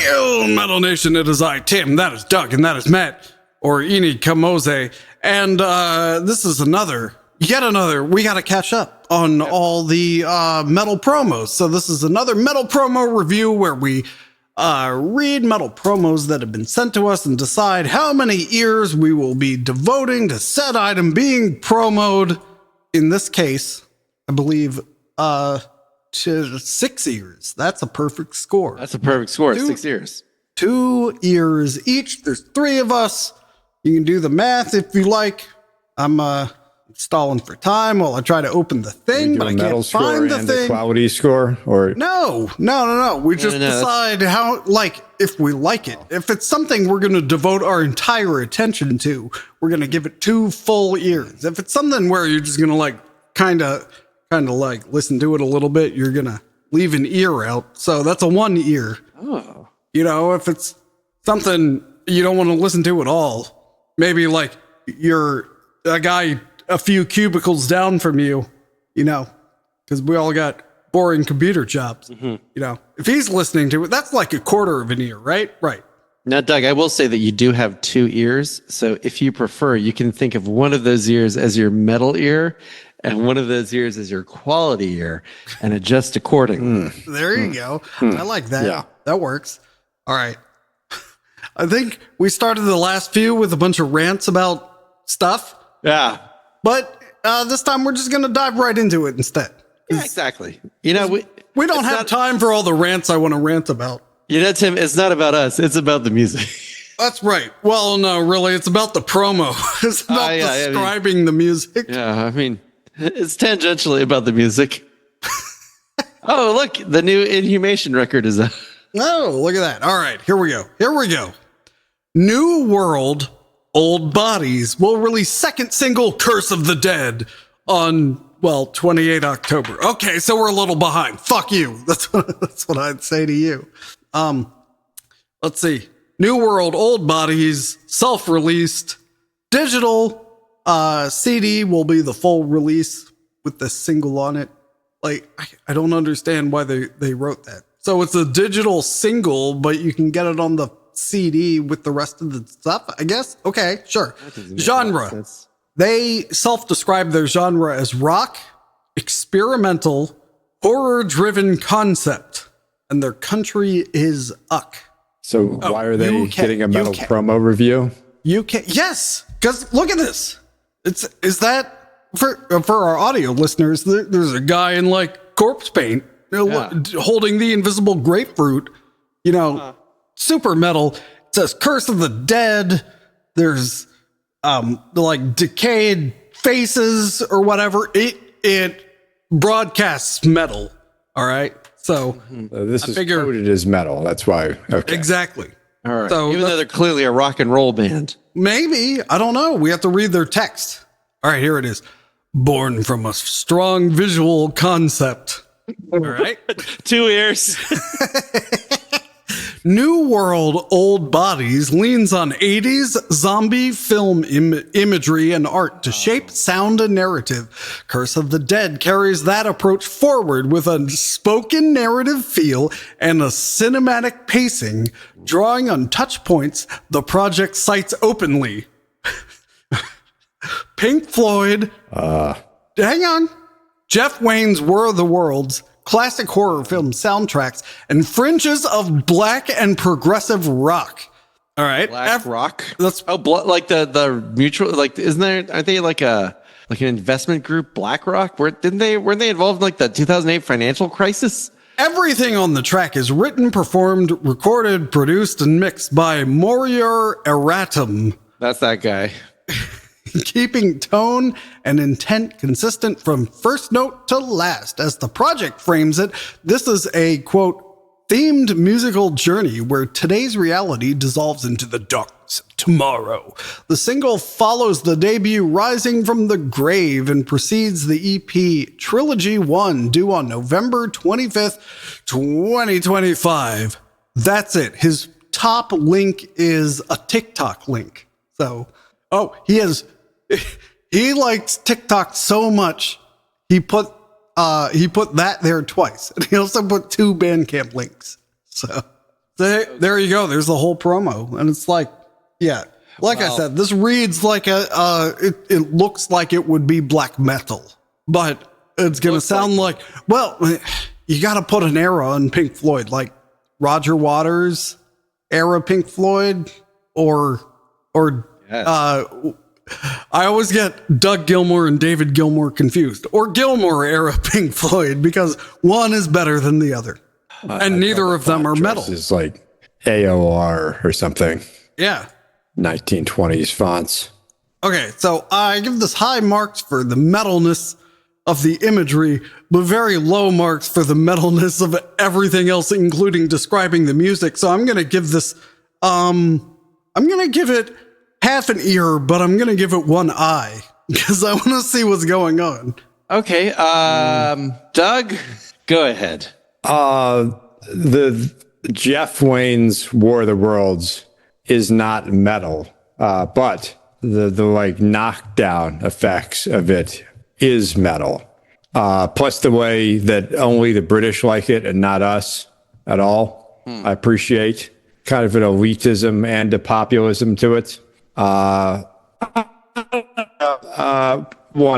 Hail, Metal Nation, it is I, Tim, that is Doug, and that is Matt, or Ini Kamoze, and this is yet another, we gotta catch up on all the metal promos. So this is another metal promo review where we read metal promos that have been sent to us and decide how many ears we will be devoting to said item being promoed. In this case, I believe, to 6 ears. That's a perfect score. That's a perfect score. 6 ears. 2 ears each. There's 3 of us. You can do the math if you like. I'm stalling for time while I try to open the thing, but I can't find the thing. A quality score, or no. We just decide how, like, if we like it. If it's something we're going to devote our entire attention to, we're going to give it 2 full ears. If it's something where you're just going to like kind of like listen to it a little bit, you're going to leave an ear out. So that's a 1 ear. Oh. You know, if it's something you don't want to listen to at all, maybe like you're a guy a few cubicles down from you, you know, because we all got boring computer jobs. Mm-hmm. You know, if he's listening to it, that's like a quarter of an ear, right? Right. Now, Doug, I will say that you do have 2 ears. So if you prefer, you can think of one of those ears as your metal ear and one of those ears as your quality ear and adjust accordingly. There you go. I like that. Yeah. That works. All right. I think we started the last few with a bunch of rants about stuff. Yeah. But this time we're just going to dive right into it instead. Yeah, exactly. You know, we don't have time for all the rants I want to rant about. You know, Tim, it's not about us. It's about the music. That's right. Well, no, really, it's about the promo. It's about describing the music. Yeah, I mean, it's tangentially about the music. Oh, look, the new Inhumation record is out. Oh, look at that. All right, here we go. New World Old Bodies will release second single Curse of the Dead on, 28 October. Okay, so we're a little behind. Fuck you. That's what I'd say to you. Let's see. New World Old Bodies, self-released, digital CD will be the full release with the single on it. Like, I don't understand why they wrote that. So it's a digital single, but you can get it on the CD with the rest of the stuff, I guess. Okay, sure. Genre. They self-describe their genre as rock, experimental, horror-driven concept, and their country is UCK. So why are they getting a metal promo review? Yes, because look at this. Is that for our audio listeners? There's a guy in like corpse paint holding the invisible grapefruit. You know, super metal. It says "Curse of the Dead." There's like decayed faces or whatever. It broadcasts metal. All right. So this is coded as metal. That's why. Okay. Exactly. All right. So even though they're clearly a rock and roll band. Maybe. I don't know. We have to read their text. All right. Here it is. Born from a strong visual concept. All right. 2 ears. New World Old Bodies leans on 80s zombie film imagery and art to shape sound and narrative. Curse of the Dead carries that approach forward with a spoken narrative feel and a cinematic pacing, drawing on touch points the project cites openly. Pink Floyd, hang on, Jeff Wayne's War of the Worlds, classic horror film soundtracks, and fringes of black and progressive rock. All right. Black rock? That's like the mutual, like, isn't there, aren't they like an investment group, BlackRock? Weren't they involved in like the 2008 financial crisis? Everything on the track is written, performed, recorded, produced, and mixed by Morior Erratum. That's that guy. Keeping tone and intent consistent from first note to last. As the project frames it, this is a, quote, themed musical journey where today's reality dissolves into the darkness of tomorrow. The single follows the debut Rising from the Grave and precedes the EP Trilogy 1, due on November 25th, 2025. That's it. His top link is a TikTok link. So, he likes TikTok so much, he put that there twice. And he also put 2 Bandcamp links. So There you go. There's the whole promo. And it's like, yeah, like I said, this reads like it looks like it would be black metal, but it's going to sound like, well, you got to put an era on Pink Floyd, like Roger Waters era Pink Floyd or I always get Doug Gilmour and David Gilmour confused, or Gilmour era Pink Floyd, because one is better than the other. And neither of them are metal. It's like AOR or something. Yeah. 1920s fonts. Okay, so I give this high marks for the metalness of the imagery, but very low marks for the metalness of everything else, including describing the music. So I'm going to give this, I'm going to give it half an ear, but I'm going to give it one eye because I want to see what's going on. Okay. Doug, go ahead. The Jeff Wayne's War of the Worlds is not metal, but the like knockdown effects of it is metal. Plus the way that only the British like it and not us at all. I appreciate kind of an elitism and a populism to it. 1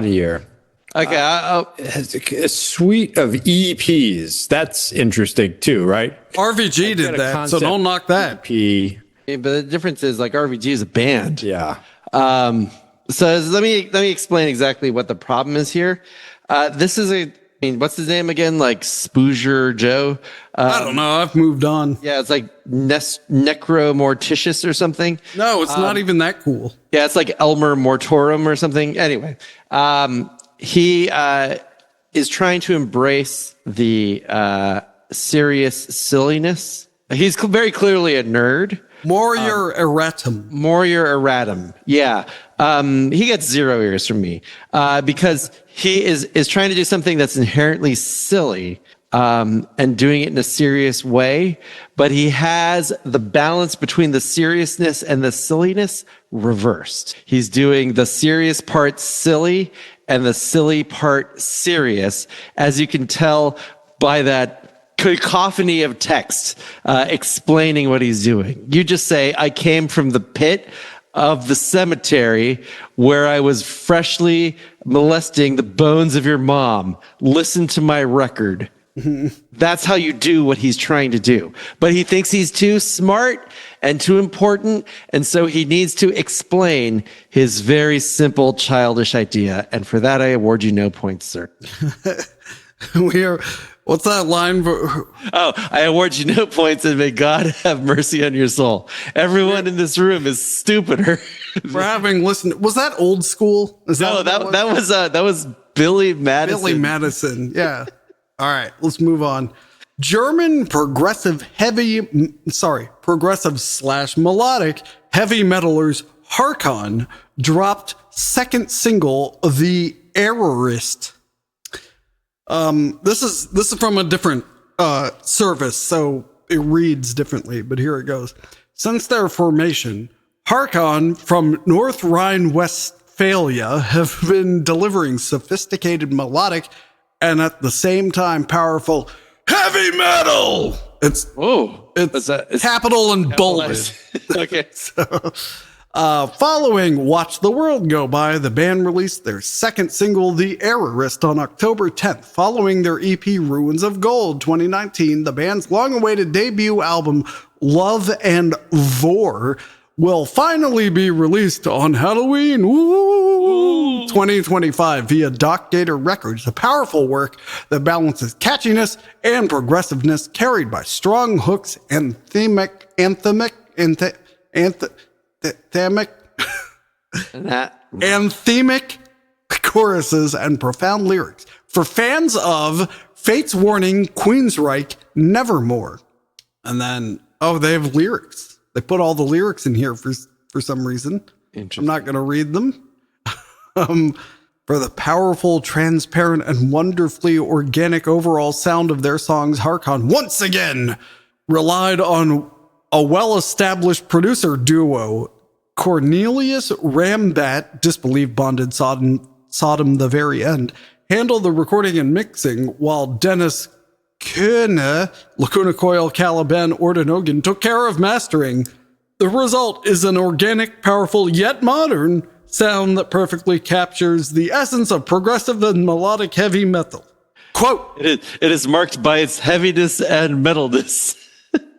year. Okay. A suite of EPs. That's interesting too, right? RVG did that, so don't knock that. EP. Yeah, but the difference is like RVG is a band. Yeah. So let me explain exactly what the problem is here. This is what's his name again? Like Spooger Joe? I don't know. I've moved on. Yeah, it's like Necromorticious or something. No, it's not even that cool. Yeah, it's like Elmer Mortorum or something. Anyway, he is trying to embrace the serious silliness. He's very clearly a nerd. Morier erratum. Morier erratum. Yeah. He gets 0 ears from me, because he is trying to do something that's inherently silly, and doing it in a serious way, but he has the balance between the seriousness and the silliness reversed. He's doing the serious part silly and the silly part serious, as you can tell by that cacophony of text explaining what he's doing. You just say, I came from the pit of the cemetery where I was freshly molesting the bones of your mom. Listen to my record. That's how you do what he's trying to do. But he thinks he's too smart and too important, and so he needs to explain his very simple, childish idea. And for that, I award you no points, sir. What's that line? Oh, I award you no points, and may God have mercy on your soul. Everyone in this room is stupider for having listened. Was that old school? That was Billy Madison. Billy Madison. Yeah. All right, let's move on. German progressive / melodic heavy metalers HARKON dropped second single, The Errorist. This is from a different service, so it reads differently, but here it goes. Since their formation, HARKON from North Rhine-Westphalia have been delivering sophisticated melodic and at the same time powerful heavy metal. It's capital and bolded. Okay. Following Watch the World Go By, the band released their second single, The Errorist, on October 10th. Following their EP, Ruins of Gold 2019, the band's long-awaited debut album, Love and Vor, will finally be released on Halloween 2025 via Doc Gator Records, a powerful work that balances catchiness and progressiveness, carried by strong hooks and anthemic choruses and profound lyrics for fans of Fate's Warning, Queensryche, Nevermore. And then, they have lyrics. They put all the lyrics in here for some reason. I'm not going to read them. For the powerful, transparent, and wonderfully organic overall sound of their songs, HARKON once again relied on a well-established producer duo, Cornelius Rambat, disbelieved bonded Sodom the very end, handled the recording and mixing, while Dennis Köhne, Lacuna Coil, Caliban, Ordenogan took care of mastering. The result is an organic, powerful, yet modern sound that perfectly captures the essence of progressive and melodic heavy metal. Quote, It is marked by its heaviness and metalness.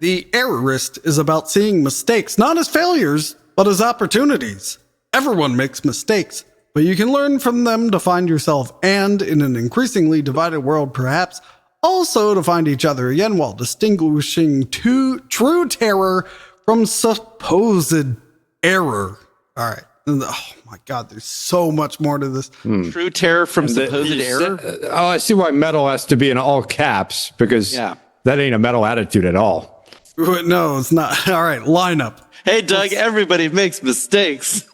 the errorist is about seeing mistakes not as failures, but as opportunities. Everyone makes mistakes, but you can learn from them to find yourself and, in an increasingly divided world perhaps, also to find each other again while distinguishing true terror from supposed error. All right. Oh my God, there's so much more to this. True terror from supposed error? Oh, I see why metal has to be in all caps, because that ain't a metal attitude at all. No, it's not. All right, lineup. Hey, Doug, everybody makes mistakes.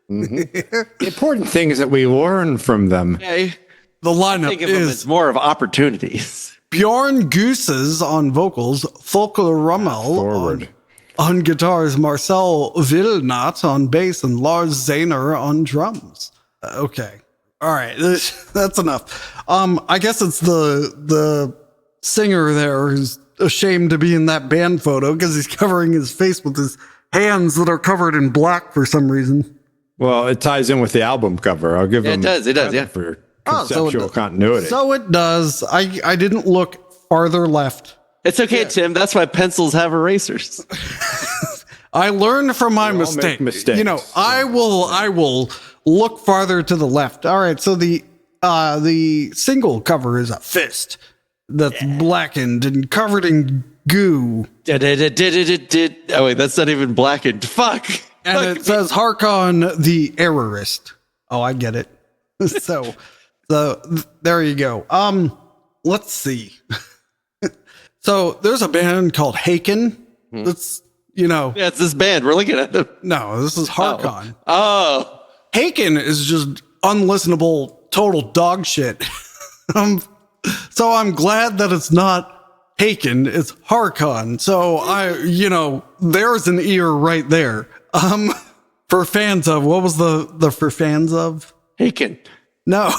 The important thing is that we learn from them. Okay. The lineup Think of them is as more of opportunities. Bjorn Gooses on vocals, Volker Rummel on guitars, Marcel Villenat on bass, and Lars Zahner on drums. Okay. All right. That's enough. I guess it's the singer there who's ashamed to be in that band photo because he's covering his face with his hands that are covered in black for some reason. Well, it ties in with the album cover. I'll give him. It does. Yeah. For conceptual continuity. So it does. I didn't look farther left. It's okay, Tim. That's why pencils have erasers. I learned from my mistake. Mistakes. You know, I will look farther to the left. All right. So the single cover is a fist that's blackened and covered in goo. Oh wait, that's not even blackened. Fuck. And it says HARKON the errorist. Oh, I get it. So there you go. Let's see. So there's a band called HAIMAD. That's, Yeah, it's this band. We're looking at them. no, this is HARKON. Oh. HAIMAD is just unlistenable, total dog shit. So I'm glad that it's not HAIMAD, it's HARKON. So there's an ear right there. For fans of, what was the for fans of? Bacon. No.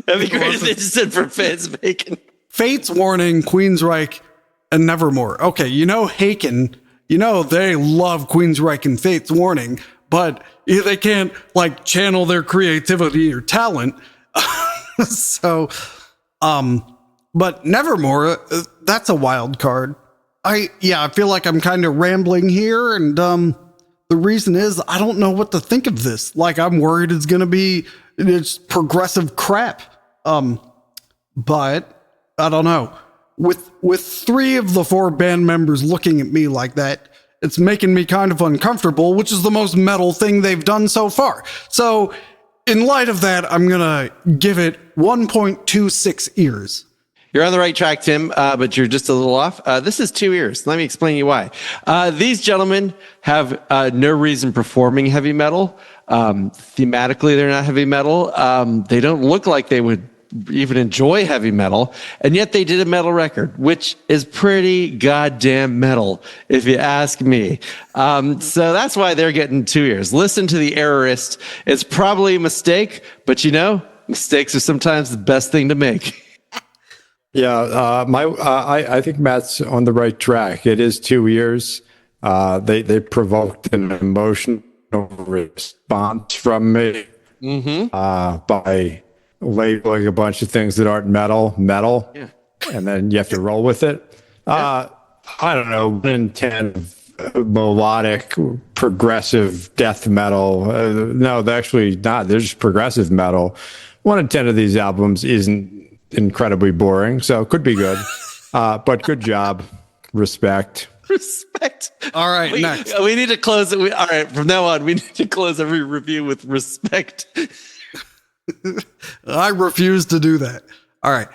That'd be great if they just said for fans of bacon. Fate's Warning, Queensryche, and Nevermore. Okay, HAIMAD, they love Queensryche and Fate's Warning, but they can't channel their creativity or talent. But Nevermore, that's a wild card. I feel like I'm kind of rambling here, and the reason is I don't know what to think of this. I'm worried it's progressive crap. But I don't know. With 3 of the 4 band members looking at me like that, it's making me kind of uncomfortable, which is the most metal thing they've done so far. So in light of that, I'm going to give it 1.26 ears. You're on the right track, Tim, but you're just a little off. This is 2 ears. Let me explain to you why. These gentlemen have no reason performing heavy metal. Thematically, they're not heavy metal. They don't look like they would even enjoy heavy metal, and yet they did a metal record, which is pretty goddamn metal, if you ask me. So that's why they're getting 2 ears. Listen to the errorist. It's probably a mistake, but mistakes are sometimes the best thing to make. Yeah, I think Matt's on the right track. It is 2 ears. They provoked an emotional response from me by labeling a bunch of things that aren't metal, yeah. And then you have to roll with it. I don't know, 1 in 10 melodic, progressive death metal. No, they're actually not. They're just progressive metal. 1 in 10 of these albums isn't incredibly boring, so it could be good. But good job. Respect. All right, next. We need to close it. All right, from now on, we need to close every review with respect. I refuse to do that. All right.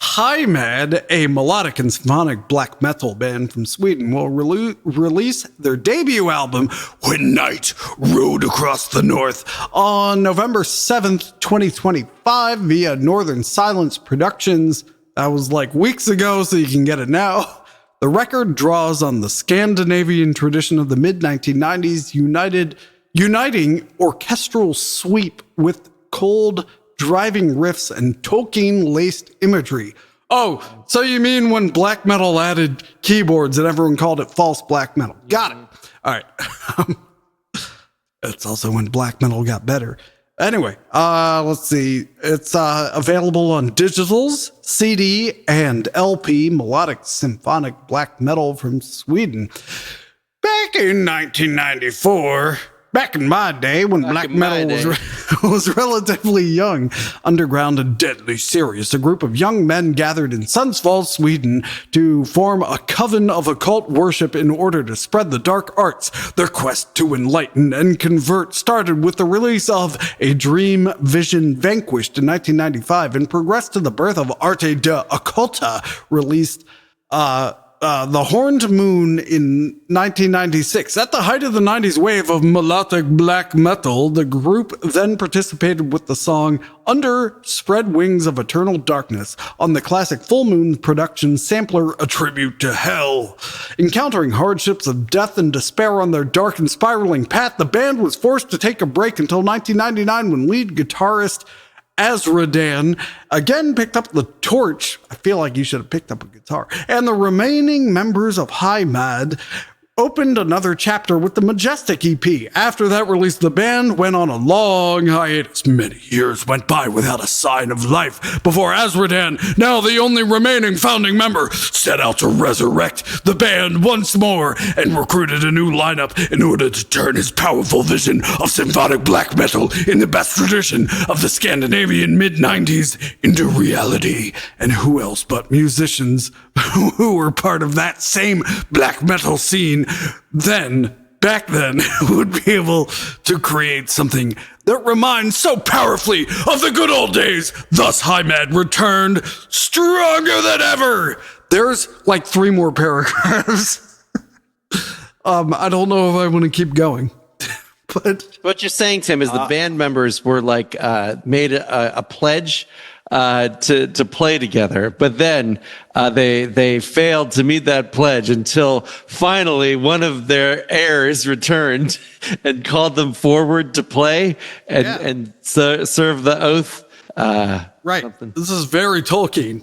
HAIMAD, a melodic and symphonic black metal band from Sweden, will release their debut album, When Night Rode Across the North, on November 7th, 2025 via Northern Silence Productions. That was weeks ago, so you can get it now. The record draws on the Scandinavian tradition of the mid-1990s, uniting orchestral sweep with cold, driving riffs and Tolkien-laced imagery. Oh, so you mean when black metal added keyboards and everyone called it false black metal? Got it. All right. It's also when black metal got better. Anyway, let's see. It's available on digitals, CD, and LP, melodic symphonic black metal from Sweden. Back in 1994, back in my day when black metal was relatively young, underground and deadly serious, a group of young men gathered in Sundsvall, Sweden to form a coven of occult worship in order to spread the dark arts. Their quest to enlighten and convert started with the release of A Dream Vision Vanquished in 1995 and progressed to the birth of Arte de Occulta, released The Horned Moon in 1996. At the height of the 90s wave of melodic black metal, the group then participated with the song Under Spread Wings of Eternal Darkness on the classic Full Moon production sampler A Tribute to Hell. Encountering hardships of death and despair on their dark and spiraling path, the band was forced to take a break until 1999 when lead guitarist Azradan again picked up the torch. I feel like you should have picked up a guitar. And the remaining members of HAIMAD opened another chapter with the Majestic EP. After that release, the band went on a long hiatus. Many years went by without a sign of life before Azradan, now the only remaining founding member, set out to resurrect the band once more and recruited a new lineup in order to turn his powerful vision of symphonic black metal in the best tradition of the Scandinavian mid-90s into reality. And who else but musicians who were part of that same black metal scene back then, would be able to create something that reminds so powerfully of the good old days. Thus, HAIMAD returned stronger than ever. There's like 3 more paragraphs. I don't know if I want to keep going. But what you're saying, Tim, is the band members were like made a pledge to play together, but then they failed to meet that pledge until finally one of their heirs returned and called them forward to play and serve the oath. Right. Something. This is very Tolkien.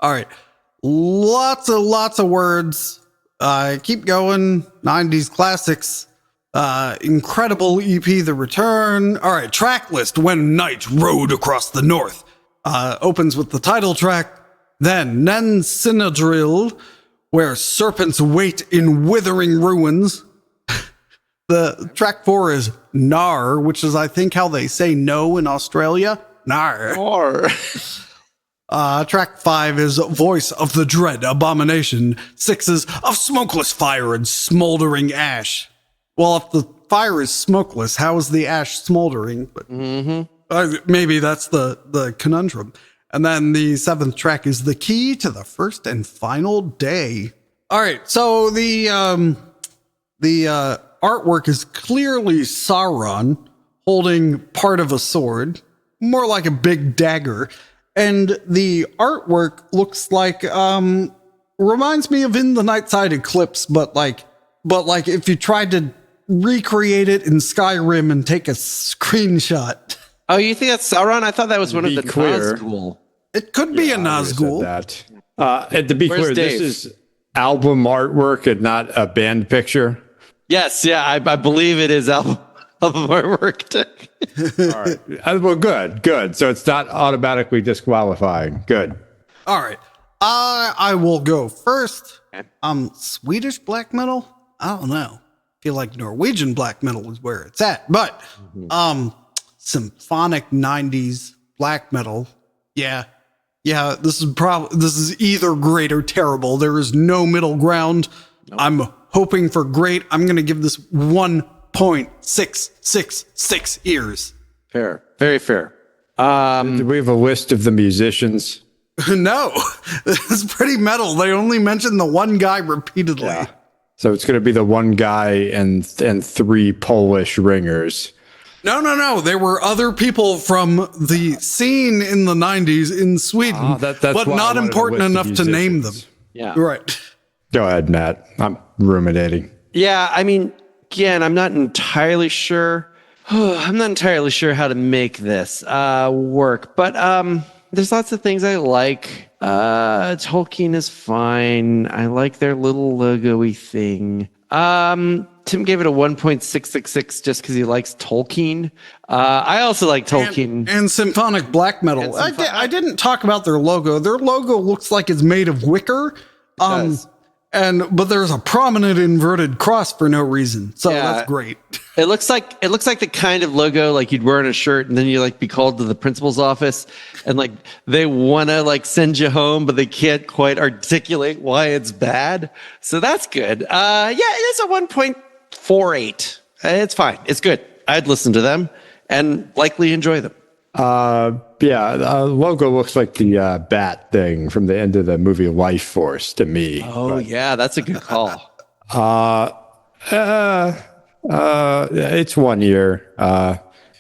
All right. Lots of words. Keep going. 90s classics. Incredible EP, The Return. All right. Track list. When Night Rode Across the North. Opens with the title track. Then Nen Sinadril, Where Serpents Wait in Withering Ruins. The track 4 is Nar, which is I think how they say no in Australia. Nar. Track 5 is Voice of the Dread Abomination. 6 is Of Smokeless Fire and Smoldering Ash. Well, if the fire is smokeless, how is the ash smoldering? But maybe that's the conundrum. And then the 7th track is The Key to the First and Final Day. All right, so the artwork is clearly Sauron holding part of a sword, more like a big dagger. And the artwork looks like, reminds me of In the Nightside Eclipse, but like if you tried to recreate it in Skyrim and take a screenshot. Oh, you think that's Sauron? I thought that was one of the Nazgul. It could be a Nazgul. And to be clear, Dave? this is album artwork and not a band picture. Yes, yeah, I believe it is album artwork. All right. Well, good. So it's not automatically disqualifying. Good. All right. I will go first. Swedish black metal? I don't know. Feel like Norwegian black metal is where it's at. But symphonic 90s black metal. Yeah, this is either great or terrible. There is no middle ground. Nope. I'm hoping for great. I'm going to give this 1.666 ears. Fair. Very fair. Do we have a list of the musicians? No, it's pretty metal. They only mention the one guy repeatedly. Yeah. So it's going to be the one guy and 3 Polish ringers. No. There were other people from the scene in the 90s in Sweden, that's but not important enough to name them. Yeah. Right. Go ahead, Matt. I'm ruminating. Yeah, I mean, again, I'm not entirely sure. I'm not entirely sure how to make this work, but There's lots of things I like. Tolkien is fine. I like their little logo-y thing. Tim gave it a 1.666 just because he likes Tolkien. I also like Tolkien. And symphonic black metal. I didn't talk about their logo. Their logo looks like it's made of wicker. But there's a prominent inverted cross for no reason. So that's great. It looks like the kind of logo like you'd wear on a shirt and then you like be called to the principal's office and like they want to like send you home, but they can't quite articulate why it's bad. So that's good. Yeah, it is a 1.48. It's fine. It's good. I'd listen to them and likely enjoy them. Logo looks like the bat thing from the end of the movie Life Force to me. Oh, yeah, that's a good call. It's 1 year.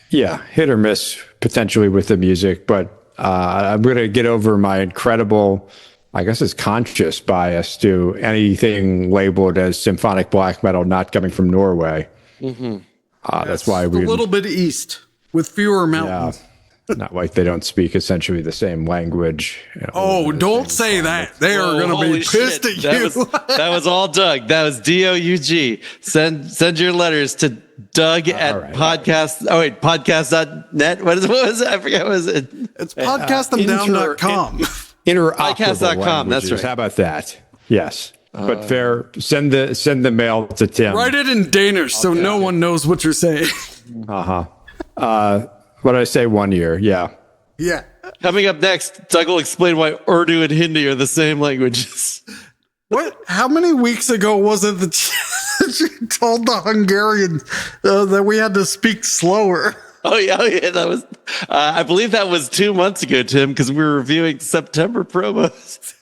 Hit or miss potentially with the music, but I'm going to get over my incredible, I guess it's conscious bias to anything labeled as symphonic black metal not coming from Norway. Mm-hmm. That's why we a little bit east with fewer mountains. Yeah. Not like they don't speak essentially the same language. Don't say that. They are going to be pissed at you. That was all Doug. That was DOUG. Send your letters to Doug at podcast. Oh, wait, podcast.net. What was it? I forget. What was it? It's podcastthemdown.com. Interoperable. That's right. How about that? Yes. But fair. Send the mail to Tim. Write it in Danish so no one knows what you're saying. What did I say? 1 year. Yeah. Yeah. Coming up next, Doug will explain why Urdu and Hindi are the same languages. What? How many weeks ago was it that you told the Hungarians that we had to speak slower? Oh yeah, that was. I believe that was 2 months ago, Tim, because we were reviewing September promos.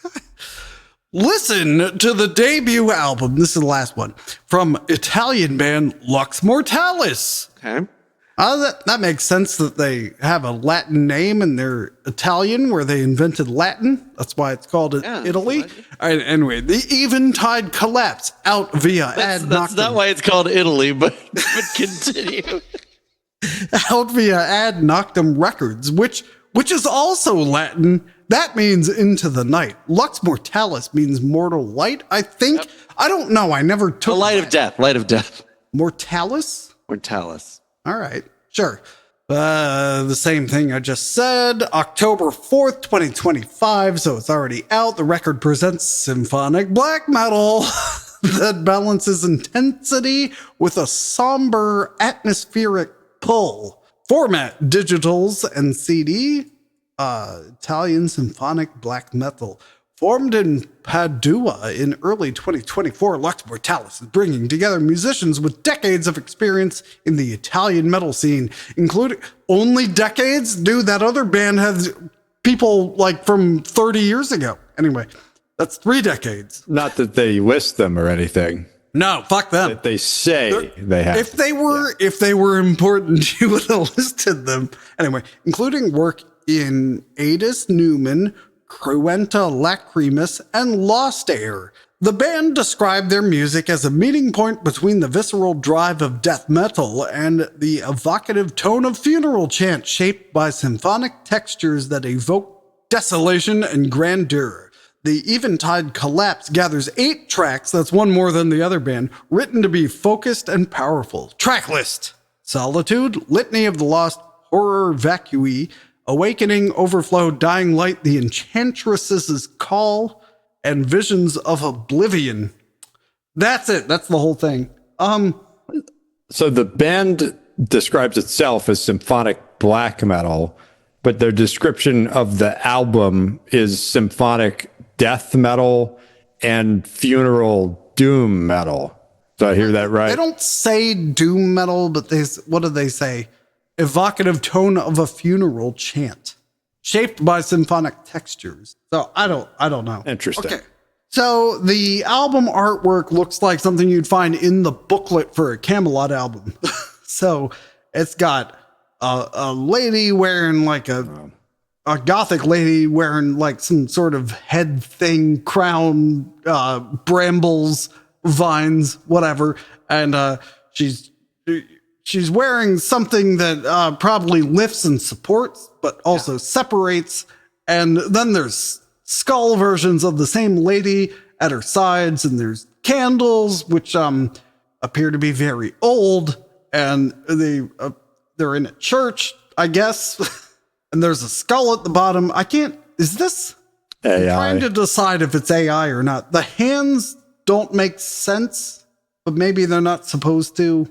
Listen to the debut album. This is the last one from Italian band LUX Mortalis. Okay. That makes sense that they have a Latin name and they're Italian, where they invented Latin. That's why it's called Italy. All right, anyway, the Eventide Collapse out via Ad Noctem. That's not why it's called Italy, but continue. Out via Ad Noctem Records, which is also Latin. That means into the night. Lux Mortalis means mortal light, I think. Yep. I don't know. I never took the light of death. Light of death. Mortalis? Mortalis. All right, sure. The same thing I just said. October 4th, 2025, so it's already out. The record presents symphonic black metal that balances intensity with a somber atmospheric pull. Format, digitals and CD. Italian symphonic black metal. Formed in Padua in early 2024, Lux Mortalis is bringing together musicians with decades of experience in the Italian metal scene, including only decades? Dude, that other band has people like from 30 years ago. Anyway, that's 3 decades. Not that they list them or anything. No, fuck them. That they say they have. If they were important, you would have listed them. Anyway, including work in Adis Newman, Cruenta Lacrimus, and Lost Air. The band described their music as a meeting point between the visceral drive of death metal and the evocative tone of funeral chant, shaped by symphonic textures that evoke desolation and grandeur. The Eventide Collapse gathers 8 tracks, that's one more than the other band, written to be focused and powerful. Track list: Solitude, Litany of the Lost, Horror Vacui, Awakening, Overflow, Dying Light, The Enchantress's Call, and Visions of Oblivion. That's it. That's the whole thing. So the band describes itself as symphonic black metal, but their description of the album is symphonic death metal and funeral doom metal. Did I hear that right? They don't say doom metal, but what do they say? Evocative tone of a funeral chant, shaped by symphonic textures. So I don't know. Interesting. Okay. So the album artwork looks like something you'd find in the booklet for a Camelot album. So it's got a lady wearing like a gothic lady wearing like some sort of head thing, crown, brambles, vines, whatever. And she's wearing something that probably lifts and supports, but also separates. And then there's skull versions of the same lady at her sides, and there's candles, which appear to be very old, and they're in a church, I guess. And there's a skull at the bottom. Is this AI? I'm trying to decide if it's AI or not. The hands don't make sense, but maybe they're not supposed to.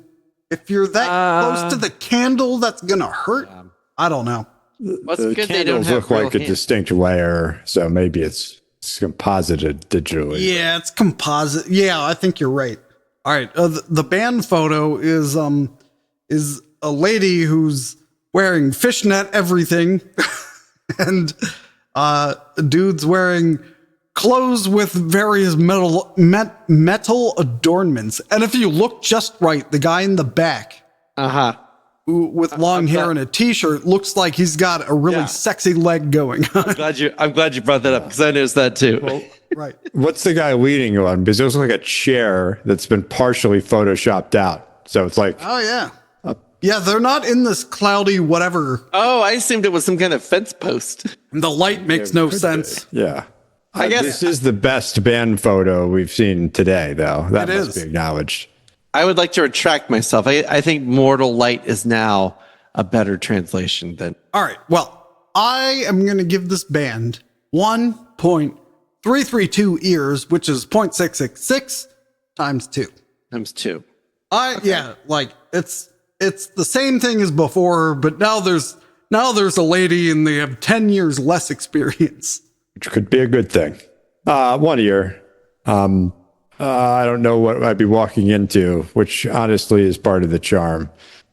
If you're that close to the candle, that's gonna hurt. I don't know. The candles look like a distinct layer, so maybe it's composited digitally. Yeah, it's composite. Yeah, I think you're right. All right, the band photo is a lady who's wearing fishnet everything, and dude's wearing clothes with various metal adornments. And if you look just right, the guy in the back, with long hair and a t-shirt, looks like he's got a really sexy leg going on. I'm glad you brought that up, because I noticed that too. Well, right. What's the guy leaning on? Because it looks like a chair that's been partially photoshopped out. So it's like, oh yeah. Yeah, they're not in this cloudy whatever. Oh, I assumed it was some kind of fence post. The light makes no sense. Yeah. I guess this is the best band photo we've seen today, though. That must be acknowledged. I would like to retract myself. I think Mortal Light is now a better translation than. All right. Well, I am going to give this band 1.332 ears, which is 0.666 times 2. Times 2. Yeah, like it's the same thing as before, but now there's a lady and they have 10 years less experience. Which could be a good thing. 1 year. I don't know what I'd be walking into, which honestly is part of the charm.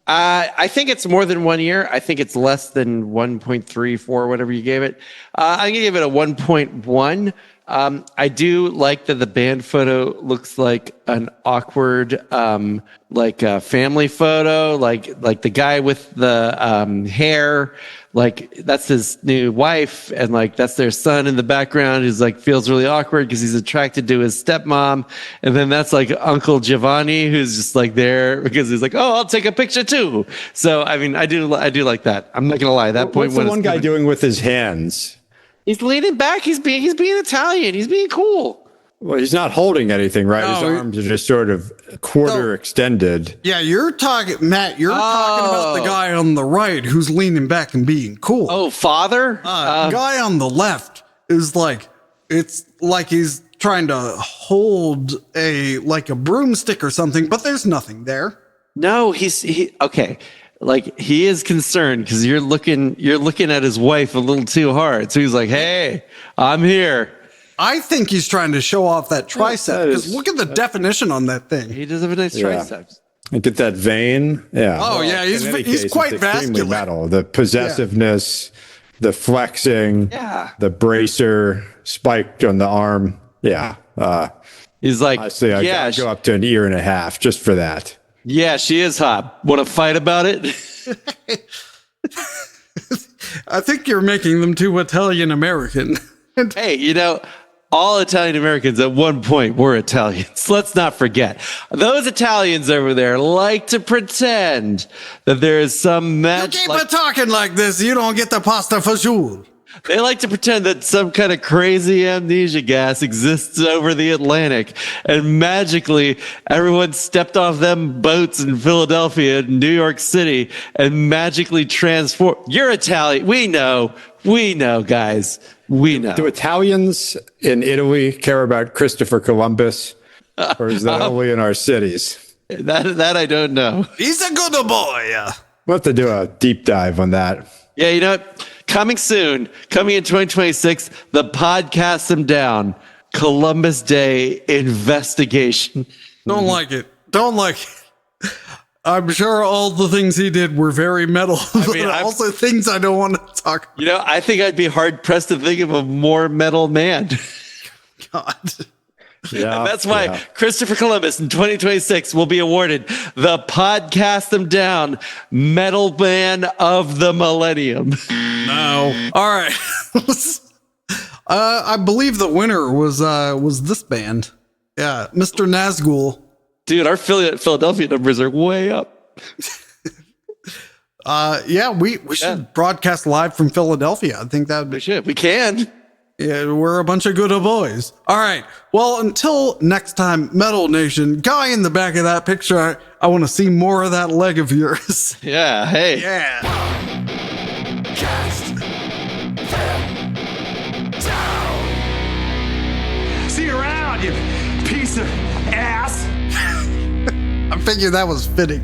I think it's more than 1 year. I think it's less than 1.34, whatever you gave it. I'm going to give it a 1.1. I do like that the band photo looks like an awkward, family photo, like the guy with the hair, like that's his new wife, and like that's their son in the background who's like feels really awkward because he's attracted to his stepmom, and then that's like Uncle Giovanni who's just like there because he's like, oh, I'll take a picture too. So I mean, I do like that. I'm not gonna lie. That point, what's the one guy doing with his hands? He's leaning back. He's being Italian. He's being cool. Well, he's not holding anything, right? His arms are just sort of quarter extended. Yeah, you're talking, Matt. You're talking about the guy on the right who's leaning back and being cool. Oh, father. Guy on the left is like, it's like he's trying to hold a broomstick or something, but there's nothing there. No, okay. Like he is concerned because you're looking at his wife a little too hard. So he's like, "Hey, I'm here." I think he's trying to show off that tricep because look at the definition on that thing. He does have a nice triceps. And get that vein. Yeah. Oh yeah, he's quite vascular. Metal. The possessiveness, the flexing, the bracer spiked on the arm. Yeah. He's like, honestly, I gotta go up to 1.5 years just for that. Yeah, she is hot. Want to fight about it? I think you're making them too Italian American. Hey, all Italian Americans at one point were Italians. Let's not forget. Those Italians over there like to pretend that there is some magic. You keep talking like this, you don't get the pasta fagioli. They like to pretend that some kind of crazy amnesia gas exists over the Atlantic, and magically everyone stepped off them boats in Philadelphia and New York City and magically transformed. You're Italian. We know, guys. We know. Do Italians in Italy care about Christopher Columbus, or is that only in our cities? That I don't know. He's a good boy. We'll have to do a deep dive on that. Yeah, you know what? Coming soon, coming in 2026, the podcast them down. Columbus Day investigation. Don't like it. I'm sure all the things he did were very metal. I mean, also things I don't want to talk about. I think I'd be hard pressed to think of a more metal man. God. Yeah, and that's why Christopher Columbus in 2026 will be awarded the Podcast Them Down Metal Man of the Millennium. No. All right. I believe the winner was this band. Yeah, Mr. Nazgul. Dude, our Philadelphia numbers are way up. Yeah, we should broadcast live from Philadelphia. I think that would be. We can. Yeah, we're a bunch of good boys. All right. Well, until next time, Metal Nation, guy in the back of that picture, I want to see more of that leg of yours. Yeah. Hey. Yeah. See you around, you piece of ass. I figured that was fitting.